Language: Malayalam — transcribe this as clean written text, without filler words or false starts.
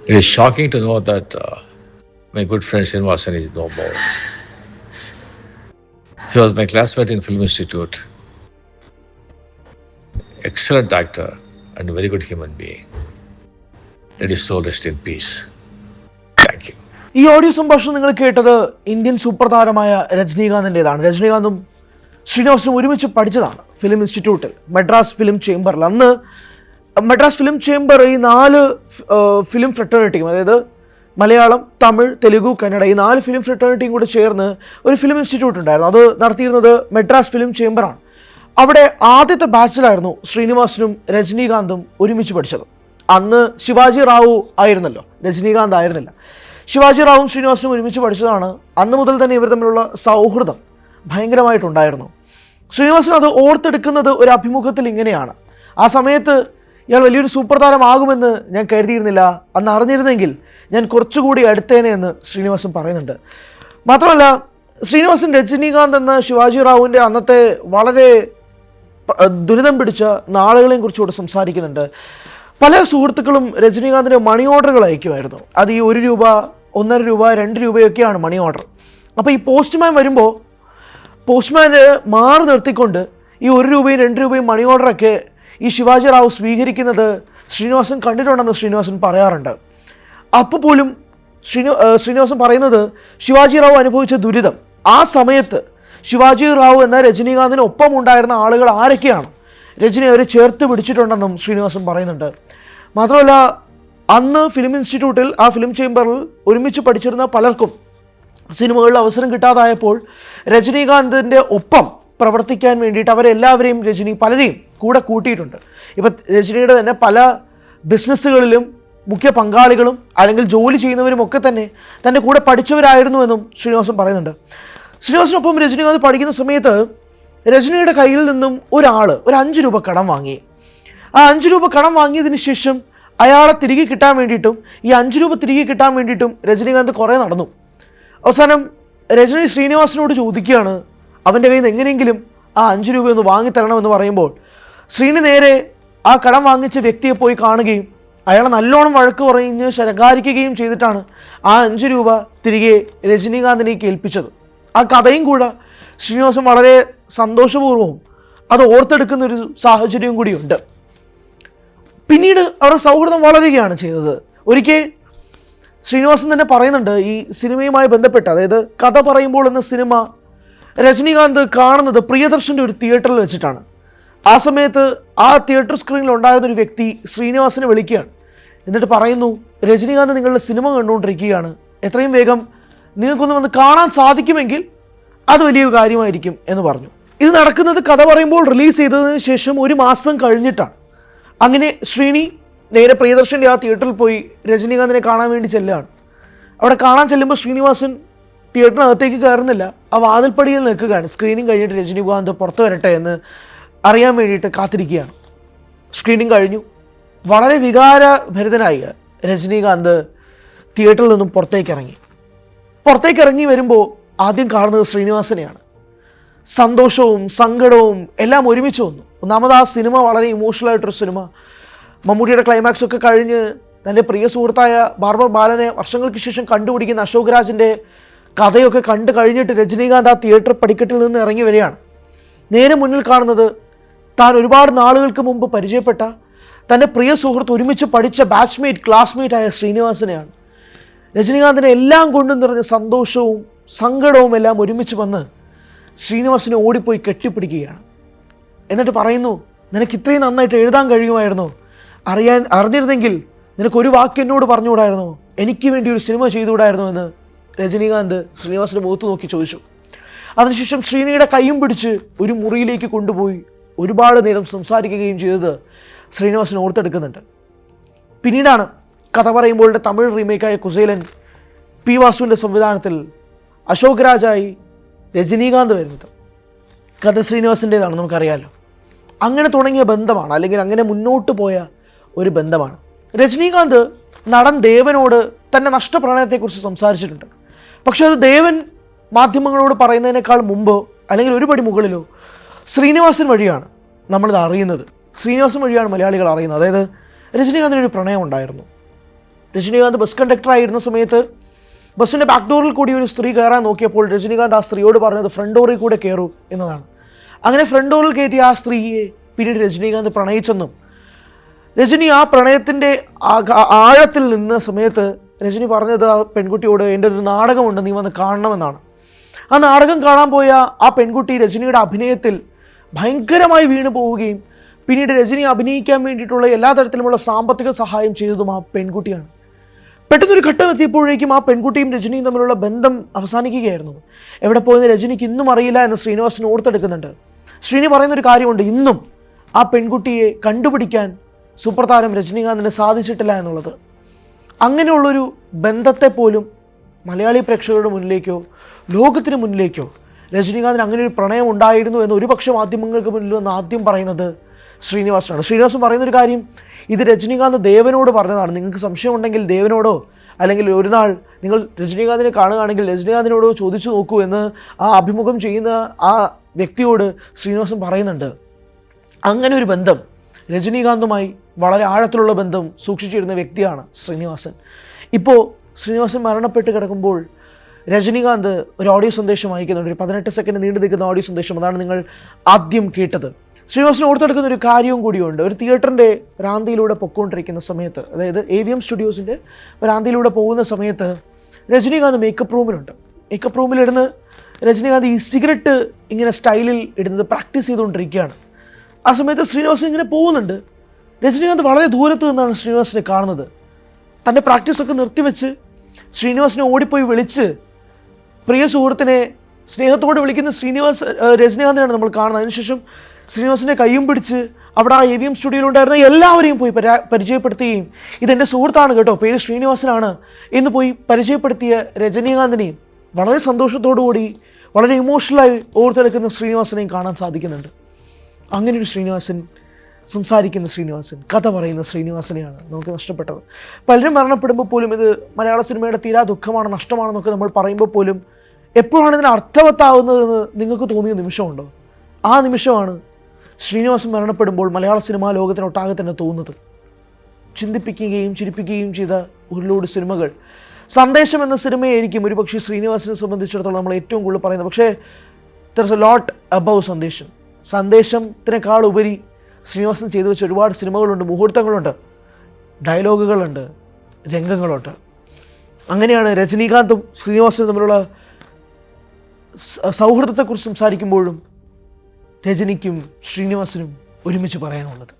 It is shocking to know that my good friend Srinivasan is no more. He was my classmate in Film Institute. Excellent actor and a very good human being. Let his soul rest in peace. Thank you. ഈ ഓഡിയോ സംഭാഷണം നിങ്ങൾ കേട്ടത് ഇന്ത്യൻ സൂപ്പർ താരമായ രജനീകാന്തിൻ്റെതാണ്. രജനീകാന്തും ശ്രീനിവാസനും ഒരുമിച്ച് പഠിച്ചതാണ് ഫിലിം ഇൻസ്റ്റിറ്റ്യൂട്ടിൽ, മദ്രാസ് ഫിലിം ചേംബറിൽ. അന്ന് മദ്രാസ് ഫിലിം ചേംബർ ഈ 4 ഫിലിം ഫ്രട്ടേണിറ്റിയും, അതായത് മലയാളം, തമിഴ്, തെലുഗു, കന്നഡ, ഈ 4 ഫിലിം ഫ്രട്ടേണിറ്റിയും കൂടെ ചേർന്ന് ഒരു ഫിലിം ഇൻസ്റ്റിറ്റ്യൂട്ട് ഉണ്ടായിരുന്നു. അത് നടത്തിയിരുന്നത് മദ്രാസ് ഫിലിം ചേംബറാണ്. അവിടെ ആദ്യത്തെ ബാച്ചിലായിരുന്നു ശ്രീനിവാസനും രജനീകാന്തും ഒരുമിച്ച് പഠിച്ചത്. അന്ന് ശിവാജി റാവു ആയിരുന്നല്ലോ, രജനീകാന്ത് ആയിരുന്നില്ല. ശിവാജി റാവുവും ശ്രീനിവാസനും ഒരുമിച്ച് പഠിച്ചതാണ്. അന്ന് മുതൽ തന്നെ ഇവർ തമ്മിലുള്ള സൗഹൃദം ഭയങ്കരമായിട്ടുണ്ടായിരുന്നു. ശ്രീനിവാസൻ അത് ഓർത്തെടുക്കുന്നത് ഒരു അഭിമുഖത്തിൽ ഇങ്ങനെയാണ്: ആ സമയത്ത് ഇയാൾ വലിയൊരു സൂപ്പർ താരമാകുമെന്ന് ഞാൻ കരുതിയിരുന്നില്ല, അന്ന് അറിഞ്ഞിരുന്നെങ്കിൽ ഞാൻ കുറച്ചുകൂടി അടുത്തേനെ എന്ന് ശ്രീനിവാസൻ പറയുന്നുണ്ട്. മാത്രമല്ല, ശ്രീനിവാസൻ രജനീകാന്ത് എന്ന ശിവാജി റാവുവിൻ്റെ അന്നത്തെ വളരെ ദുരിതം പിടിച്ച നാളുകളെയും കുറിച്ചുകൂടെ സംസാരിക്കുന്നുണ്ട്. പല സുഹൃത്തുക്കളും രജനീകാന്തിന് മണി ഓർഡറുകൾ അയക്കുമായിരുന്നു. അത് ഈ 1 രൂപ, 1.5 രൂപ, 2 രൂപയൊക്കെയാണ് മണി ഓർഡർ. അപ്പോൾ ഈ പോസ്റ്റ്മാൻ വരുമ്പോൾ പോസ്റ്റ്മാന് മാറി നിർത്തിക്കൊണ്ട് ഈ 1 രൂപയും 2 രൂപയും മണി ഓർഡറൊക്കെ ഈ ശിവാജി റാവു സ്വീകരിക്കുന്നത് ശ്രീനിവാസൻ കണ്ടിട്ടുണ്ടെന്ന് ശ്രീനിവാസൻ പറയാറുണ്ട്. അപ്പോൾ പോലും ശ്രീനിവാസൻ പറയുന്നത് ശിവാജി റാവു അനുഭവിച്ച ദുരിതം, ആ സമയത്ത് ശിവാജി റാവു എന്ന രജനീകാന്തിന് ഒപ്പം ഉണ്ടായിരുന്ന ആളുകൾ ആരൊക്കെയാണ് രജനി അവരെ ചേർത്ത് പിടിച്ചിട്ടുണ്ടെന്നും ശ്രീനിവാസൻ പറയുന്നുണ്ട്. മാത്രമല്ല, അന്ന് ഫിലിം ഇൻസ്റ്റിറ്റ്യൂട്ടിൽ, ആ ഫിലിം ചേംബറിൽ ഒരുമിച്ച് പഠിച്ചിരുന്ന പലർക്കും സിനിമകളിൽ അവസരം കിട്ടാതായപ്പോൾ രജനീകാന്തിൻ്റെ ഒപ്പം പ്രവർത്തിക്കാൻ വേണ്ടിയിട്ട് അവരെല്ലാവരെയും പലരെയും കൂടെ കൂട്ടിയിട്ടുണ്ട്. ഇപ്പം രജനിയുടെ തന്നെ പല ബിസിനസ്സുകളിലും മുഖ്യ പങ്കാളികളും അല്ലെങ്കിൽ ജോലി ചെയ്യുന്നവരും ഒക്കെ തന്നെ തൻ്റെ കൂടെ പഠിച്ചവരായിരുന്നുവെന്നും ശ്രീനിവാസൻ പറയുന്നുണ്ട്. ശ്രീനിവാസനൊപ്പം രജനീകാന്ത് പഠിക്കുന്ന സമയത്ത് രജനിയുടെ കയ്യിൽ നിന്നും ഒരാൾ ഒരു 5 രൂപ കടം വാങ്ങി. ആ 5 രൂപ കടം വാങ്ങിയതിന് ശേഷം അയാളെ തിരികെ കിട്ടാൻ വേണ്ടിയിട്ടും ഈ 5 രൂപ തിരികെ കിട്ടാൻ വേണ്ടിയിട്ടും രജനീകാന്ത് കുറേ നടന്നു. അവസാനം രജനി ശ്രീനിവാസനോട് ചോദിക്കുകയാണ് അവൻ്റെ കയ്യിൽ നിന്ന് എങ്ങനെയെങ്കിലും ആ 5 രൂപ ഒന്ന് വാങ്ങിത്തരണമെന്ന് പറയുമ്പോൾ ശ്രീനി നേരെ ആ കടം വാങ്ങിച്ച വ്യക്തിയെ പോയി കാണുകയും അയാളെ നല്ലോണം വഴക്ക് പറഞ്ഞ് ശകാരിക്കുകയും ചെയ്തിട്ടാണ് ആ 5 രൂപ തിരികെ രജനീകാന്തിനേക്ക് ഏൽപ്പിച്ചത്. ആ കഥയും കൂടെ ശ്രീനിവാസൻ വളരെ സന്തോഷപൂർവ്വവും അത് ഓർത്തെടുക്കുന്നൊരു സാഹചര്യവും കൂടിയുണ്ട്. പിന്നീട് അവരുടെ സൗഹൃദം വളരുകയാണ് ചെയ്തത്. ഒരിക്കൽ ശ്രീനിവാസൻ തന്നെ പറയുന്നുണ്ട്, ഈ സിനിമയുമായി ബന്ധപ്പെട്ട്, അതായത് കഥ പറയുമ്പോൾ എന്ന സിനിമ രജനീകാന്ത് കാണുന്നത് പ്രിയദർശൻ്റെ ഒരു തിയേറ്ററിൽ വെച്ചിട്ടാണ്. ആ സമയത്ത് ആ തിയേറ്റർ സ്ക്രീനിൽ ഉണ്ടായിരുന്ന ഒരു വ്യക്തി ശ്രീനിവാസനെ വിളിക്കുകയാണ്. എന്നിട്ട് പറയുന്നു, രജനീകാന്ത് നിങ്ങളുടെ സിനിമ കണ്ടുകൊണ്ടിരിക്കുകയാണ്, എത്രയും വേഗം നിങ്ങൾക്കൊന്ന് വന്ന് കാണാൻ സാധിക്കുമെങ്കിൽ അത് വലിയൊരു കാര്യമായിരിക്കും എന്ന് പറഞ്ഞു. ഇത് നടക്കുന്നത് കഥ പറയുമ്പോൾ റിലീസ് ചെയ്തതിന് ശേഷം 1 മാസം കഴിഞ്ഞിട്ടാണ്. അങ്ങനെ ശ്രീനി നേരെ പ്രിയദർശൻ്റെ ആ തിയേറ്ററിൽ പോയി രജനീകാന്തിനെ കാണാൻ വേണ്ടി ചെല്ലുകയാണ്. അവിടെ കാണാൻ ചെല്ലുമ്പോൾ ശ്രീനിവാസൻ തിയേറ്ററിനകത്തേക്ക് കയറുന്നില്ല, ആ വാതിൽപ്പടിയിൽ നിൽക്കുകയാണ്. സ്ക്രീനിങ് കഴിഞ്ഞിട്ട് രജനീകാന്ത് പുറത്ത് വരട്ടെ എന്ന് അറിയാൻ വേണ്ടിയിട്ട് കാത്തിരിക്കുകയാണ്. സ്ക്രീനിങ് കഴിഞ്ഞു. വളരെ വികാരഭരിതനായി രജനീകാന്ത് തിയേറ്ററിൽ നിന്നും പുറത്തേക്ക് ഇറങ്ങി വരുമ്പോൾ ആദ്യം കാണുന്നത് ശ്രീനിവാസനെയാണ്. സന്തോഷവും സങ്കടവും എല്ലാം ഒരുമിച്ച് വന്നു. ഒന്നാമത് ആ സിനിമ വളരെ ഇമോഷണലായിട്ടൊരു സിനിമ. മമ്മൂട്ടിയുടെ ക്ലൈമാക്സ് ഒക്കെ കഴിഞ്ഞ് തൻ്റെ പ്രിയ സുഹൃത്തായ ബാർബർ ബാലനെ വർഷങ്ങൾക്ക് ശേഷം കണ്ടുപിടിക്കുന്ന അശോക് രാജിൻ്റെ കഥയൊക്കെ കണ്ടു കഴിഞ്ഞിട്ട് രജനീകാന്ത് ആ തിയേറ്റർ പടിക്കെട്ടിൽ നിന്ന് ഇറങ്ങി വരികയാണ്. നേരെ മുന്നിൽ കാണുന്നത് താൻ ഒരുപാട് നാളുകൾക്ക് മുമ്പ് പരിചയപ്പെട്ട തൻ്റെ പ്രിയ സുഹൃത്ത്, ഒരുമിച്ച് പഠിച്ച ബാച്ച്മേറ്റ്, ക്ലാസ്മേറ്റായ ശ്രീനിവാസനെയാണ്. രജനീകാന്തിനെ എല്ലാം കൊണ്ടും നിറഞ്ഞ സന്തോഷവും സങ്കടവും എല്ലാം ഒരുമിച്ച് വന്ന് ശ്രീനിവാസനെ ഓടിപ്പോയി കെട്ടിപ്പിടിക്കുകയാണ്. എന്നിട്ട് പറയുന്നു, നിനക്ക് ഇത്രയും നന്നായിട്ട് എഴുതാൻ കഴിയുമായിരുന്നോ? അറിഞ്ഞിരുന്നെങ്കിൽ നിനക്കൊരു വാക്ക് എന്നോട് പറഞ്ഞുകൂടായിരുന്നോ? എനിക്ക് വേണ്ടി ഒരു സിനിമ ചെയ്തുകൂടായിരുന്നോ എന്ന് രജനീകാന്ത് ശ്രീനിവാസൻ്റെ മുഖത്ത് നോക്കി ചോദിച്ചു. അതിനുശേഷം ശ്രീനിയുടെ കൈയും പിടിച്ച് ഒരു മുറിയിലേക്ക് കൊണ്ടുപോയി ഒരുപാട് നേരം സംസാരിക്കുകയും ചെയ്തത് ശ്രീനിവാസൻ ഓർത്തെടുക്കുന്നുണ്ട്. പിന്നീടാണ് കഥ പറയുമ്പോഴുടെ തമിഴ് റീമേക്കായ കുസേലൻ പി വാസുവിൻ്റെ സംവിധാനത്തിൽ അശോക് രാജായി രജനീകാന്ത് വരുന്നത്. കഥ ശ്രീനിവാസൻ്റേതാണ്, നമുക്കറിയാമല്ലോ. അങ്ങനെ തുടങ്ങിയ ബന്ധമാണ്, അല്ലെങ്കിൽ അങ്ങനെ മുന്നോട്ട് പോയ ഒരു ബന്ധമാണ്. രജനീകാന്ത് നടൻ ദേവനോട് തൻ്റെ നഷ്ടപ്രണയത്തെക്കുറിച്ച് സംസാരിച്ചിട്ടുണ്ട്. പക്ഷേ അത് ദേവൻ മാധ്യമങ്ങളോട് പറയുന്നതിനേക്കാൾ മുമ്പോ അല്ലെങ്കിൽ ഒരു പടി മുകളിലോ ശ്രീനിവാസൻ വഴിയാണ് നമ്മളിത് അറിയുന്നത്. ശ്രീനിവാസൻ വഴിയാണ് മലയാളികൾ അറിയുന്നത്. അതായത് രജനീകാന്തിനൊരു പ്രണയം ഉണ്ടായിരുന്നു. രജനീകാന്ത് ബസ് കണ്ടക്ടറായിരുന്ന സമയത്ത് ബസ്സിൻ്റെ ബാക്ക് ഡോറിൽ കൂടി ഒരു സ്ത്രീ കയറാൻ നോക്കിയപ്പോൾ രജനീകാന്ത് ആ സ്ത്രീയോട് പറഞ്ഞത് ഫ്രണ്ട് ഡോറിൽ കൂടെ കയറൂ എന്നതാണ്. അങ്ങനെ ഫ്രണ്ട് ഡോറിൽ കയറ്റിയ ആ സ്ത്രീയെ പിന്നീട് രജനീകാന്ത് പ്രണയിച്ചെന്നും രജനി ആ പ്രണയത്തിൻ്റെ ആഴത്തിൽ നിന്ന സമയത്ത് രജനി പറഞ്ഞത് ആ പെൺകുട്ടിയോട് എൻ്റെ ഒരു നാടകമുണ്ട്, നീ വന്ന് കാണണമെന്നാണ്. ആ നാടകം കാണാൻ പോയ ആ പെൺകുട്ടി രജനിയുടെ അഭിനയത്തിൽ ഭയങ്കരമായി വീണു പോവുകയും പിന്നീട് രജനി അഭിനയിക്കാൻ വേണ്ടിയിട്ടുള്ള എല്ലാ തരത്തിലുമുള്ള സാമ്പത്തിക സഹായം ചെയ്തതും ആ പെൺകുട്ടിയാണ്. പെട്ടെന്നൊരു ഘട്ടം എത്തിയപ്പോഴേക്കും ആ പെൺകുട്ടിയും രജനിയും തമ്മിലുള്ള ബന്ധം അവസാനിക്കുകയായിരുന്നു. എവിടെ പോയെന്ന് രജനിക്ക് ഇന്നും അറിയില്ല എന്ന് ശ്രീനിവാസൻ ഓർത്തെടുക്കുന്നുണ്ട്. ശ്രീനി പറയുന്നൊരു കാര്യമുണ്ട്, ഇന്നും ആ പെൺകുട്ടിയെ കണ്ടുപിടിക്കാൻ സൂപ്പർ താരം രജനീകാന്തിന് സാധിച്ചിട്ടില്ല എന്നുള്ളത്. അങ്ങനെയുള്ളൊരു ബന്ധത്തെ പോലും മലയാളി പ്രേക്ഷകരുടെ മുന്നിലേക്കോ ലോകത്തിന് മുന്നിലേക്കോ രജനീകാന്തിന് അങ്ങനെ ഒരു പ്രണയം ഉണ്ടായിരുന്നു എന്ന് ഒരുപക്ഷെ മാധ്യമങ്ങൾക്ക് മുന്നിൽ വന്ന് ആദ്യം പറയുന്നത് ശ്രീനിവാസനാണ്. ശ്രീനിവാസൻ പറയുന്നൊരു കാര്യം, ഇത് രജനീകാന്ത് ദേവനോട് പറഞ്ഞതാണ്. നിങ്ങൾക്ക് സംശയമുണ്ടെങ്കിൽ ദേവനോടോ അല്ലെങ്കിൽ ഒരു നാൾ നിങ്ങൾ രജനീകാന്തിനെ കാണുകയാണെങ്കിൽ രജനീകാന്തിനോടോ ചോദിച്ചു നോക്കൂ എന്ന് ആ അഭിമുഖം ചെയ്യുന്ന ആ വ്യക്തിയോട് ശ്രീനിവാസൻ പറയുന്നുണ്ട്. അങ്ങനെ ഒരു ബന്ധം രജനീകാന്തുമായി വളരെ ആഴത്തിലുള്ള ബന്ധം സൂക്ഷിച്ചിരുന്ന വ്യക്തിയാണ് ശ്രീനിവാസൻ. ഇപ്പോൾ ശ്രീനിവാസൻ മരണപ്പെട്ട് കിടക്കുമ്പോൾ രജനീകാന്ത് ഒരു ഓഡിയോ സന്ദേശം അയക്കുന്നുണ്ട്. ഒരു 18 സെക്കൻഡ് നീണ്ടു നിൽക്കുന്ന ഓഡിയോ സന്ദേശം. അതാണ് നിങ്ങൾ ആദ്യം കേട്ടത്. ശ്രീനിവാസൻ ഓർത്തെടുക്കുന്ന ഒരു കാര്യവും കൂടിയുണ്ട്. ഒരു തിയേറ്ററിൻ്റെ വരാന്തയിലൂടെ പൊയ്ക്കൊണ്ടിരിക്കുന്ന സമയത്ത്, അതായത് AVM സ്റ്റുഡിയോസിൻ്റെ വരാന്തയിലൂടെ പോകുന്ന സമയത്ത് രജനീകാന്ത് മേക്കപ്പ് റൂമിലുണ്ട്. മേക്കപ്പ് റൂമിലിരുന്ന് രജനീകാന്ത് ഈ സിഗരറ്റ് ഇങ്ങനെ സ്റ്റൈലിൽ ഇടുന്നത് പ്രാക്ടീസ് ചെയ്തുകൊണ്ടിരിക്കുകയാണ്. ആ സമയത്ത് ശ്രീനിവാസൻ ഇങ്ങനെ പോകുന്നുണ്ട്. രജനീകാന്ത് വളരെ ദൂരത്ത് നിന്നാണ് ശ്രീനിവാസനെ കാണുന്നത്. തൻ്റെ പ്രാക്ടീസൊക്കെ നിർത്തിവെച്ച് ശ്രീനിവാസനെ ഓടിപ്പോയി വിളിച്ച് പ്രിയ സുഹൃത്തിനെ സ്നേഹത്തോടെ വിളിക്കുന്ന രജനീകാന്തിനാണ് നമ്മൾ കാണുന്നത്. അതിനുശേഷം ശ്രീനിവാസൻ്റെ കയ്യും പിടിച്ച് അവിടെ ആ AVM സ്റ്റുഡിയോയിലുണ്ടായിരുന്ന എല്ലാവരെയും പോയി പരിചയപ്പെടുത്തുകയും ഇതെൻ്റെ സുഹൃത്താണ് കേട്ടോ, പേര് ശ്രീനിവാസനാണ് എന്ന് പോയി പരിചയപ്പെടുത്തിയ രജനീകാന്തിനെയും വളരെ സന്തോഷത്തോടുകൂടി വളരെ ഇമോഷണലായി ഓർത്തെടുക്കുന്ന ശ്രീനിവാസനെയും കാണാൻ സാധിക്കുന്നുണ്ട്. അങ്ങനെ ഒരു ശ്രീനിവാസൻ, സംസാരിക്കുന്ന ശ്രീനിവാസൻ, കഥ പറയുന്ന ശ്രീനിവാസനെയാണ് നമുക്ക് നഷ്ടപ്പെട്ടത്. പലരും മരണപ്പെടുമ്പോൾ പോലും ഇത് മലയാള സിനിമയുടെ തീരാ ദുഃഖമാണ്, നഷ്ടമാണെന്നൊക്കെ നമ്മൾ പറയുമ്പോൾ പോലും എപ്പോഴാണ് ഇതിന് അർത്ഥവത്താവുന്നതെന്ന് നിങ്ങൾക്ക് തോന്നിയ നിമിഷമുണ്ടോ? ആ നിമിഷമാണ് ശ്രീനിവാസൻ മരണപ്പെടുമ്പോൾ മലയാള സിനിമാ ലോകത്തിനൊട്ടാകെ തന്നെ തോന്നുന്നത്. ചിന്തിപ്പിക്കുകയും ചിരിപ്പിക്കുകയും ചെയ്ത ഒരു ലോഡ് സിനിമകൾ. സന്ദേശം എന്ന സിനിമയായിരിക്കും ഒരുപക്ഷെ ശ്രീനിവാസനെ സംബന്ധിച്ചിടത്തോളം നമ്മൾ ഏറ്റവും കൂടുതൽ പറയുന്നത്. പക്ഷേ there is a lot above സന്ദേശം. സന്ദേശത്തിനേക്കാൾ ഉപരി ശ്രീനിവാസൻ ചെയ്തു വെച്ച ഒരുപാട് സിനിമകളുണ്ട്, മുഹൂർത്തങ്ങളുണ്ട്, ഡയലോഗുകളുണ്ട്, രംഗങ്ങളുണ്ട്. അങ്ങനെയാണ് രജനീകാന്തും ശ്രീനിവാസനും തമ്മിലുള്ള സൗഹൃദത്തെക്കുറിച്ച് സംസാരിക്കുമ്പോഴും രജനിക്കും ശ്രീനിവാസനും ഒരുമിച്ച് പറയാനുള്ളത്.